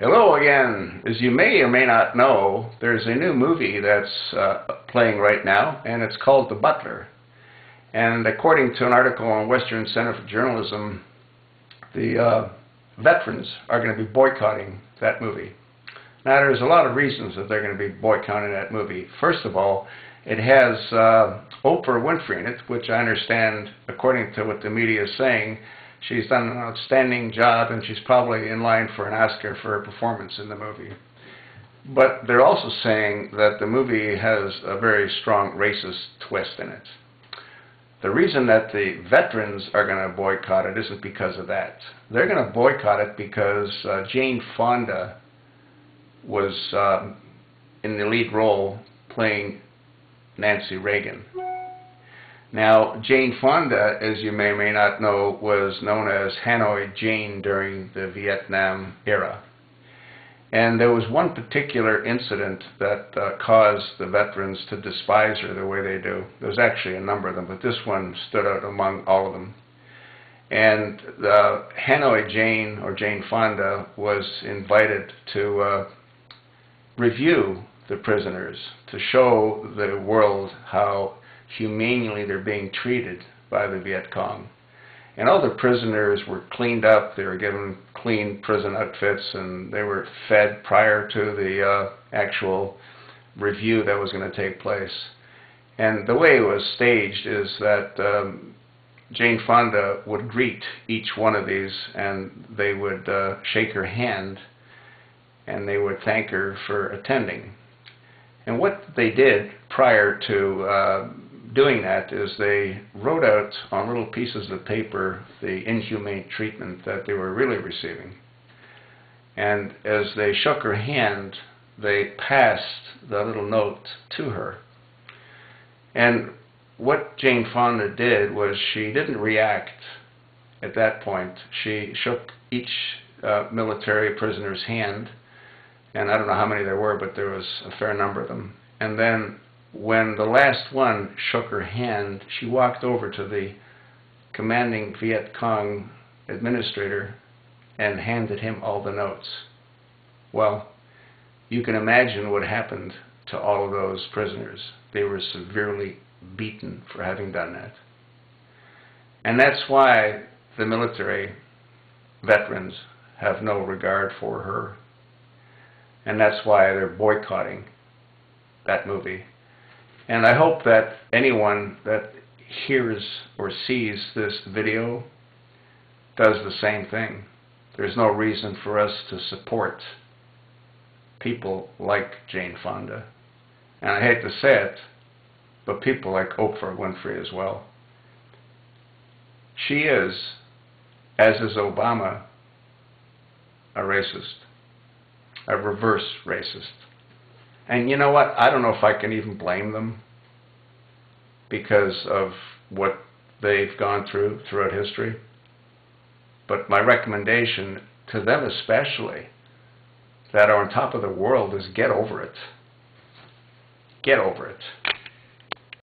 Hello again. As you may or may not know, there's a new movie that's playing right now, and it's called The Butler. And according to an article on Western Center for Journalism, the veterans are going to be boycotting that movie. Now, there's a lot of reasons that they're going to be boycotting that movie. First of all, it has Oprah Winfrey in it, which I understand, according to what the media is saying, she's done an outstanding job, and she's probably in line for an Oscar for her performance in the movie. But they're also saying that the movie has a very strong racist twist in it. The reason that the veterans are going to boycott it isn't because of that. They're going to boycott it because Jane Fonda was in the lead role playing Nancy Reagan. Now, Jane Fonda, as you may or may not know, was known as Hanoi Jane during the Vietnam era. And there was one particular incident that caused the veterans to despise her the way they do. There's actually a number of them, but this one stood out among all of them. And Hanoi Jane, or Jane Fonda, was invited to review the prisoners, to show the world how humanely they're being treated by the Viet Cong. And all the prisoners were cleaned up, they were given clean prison outfits, and they were fed prior to the actual review that was going to take place. And the way it was staged is that Jane Fonda would greet each one of these, and they would shake her hand, and they would thank her for attending. And what they did prior to doing that is they wrote out on little pieces of paper the inhumane treatment that they were really receiving. And as they shook her hand, they passed the little note to her. And what Jane Fonda did was she didn't react at that point. She shook each military prisoner's hand, and I don't know how many there were, but there was a fair number of them. And then when the last one shook her hand, she walked over to the commanding Viet Cong administrator and handed him all the notes. Well, you can imagine what happened to all of those prisoners. They were severely beaten for having done that. And that's why the military veterans have no regard for her. And that's why they're boycotting that movie. And I hope that anyone that hears or sees this video does the same thing. There's no reason for us to support people like Jane Fonda. And I hate to say it, but people like Oprah Winfrey as well. She is, as is Obama, a racist, a reverse racist. And you know what? I don't know if I can even blame them because of what they've gone through throughout history. But my recommendation to them especially that are on top of the world is get over it. Get over it.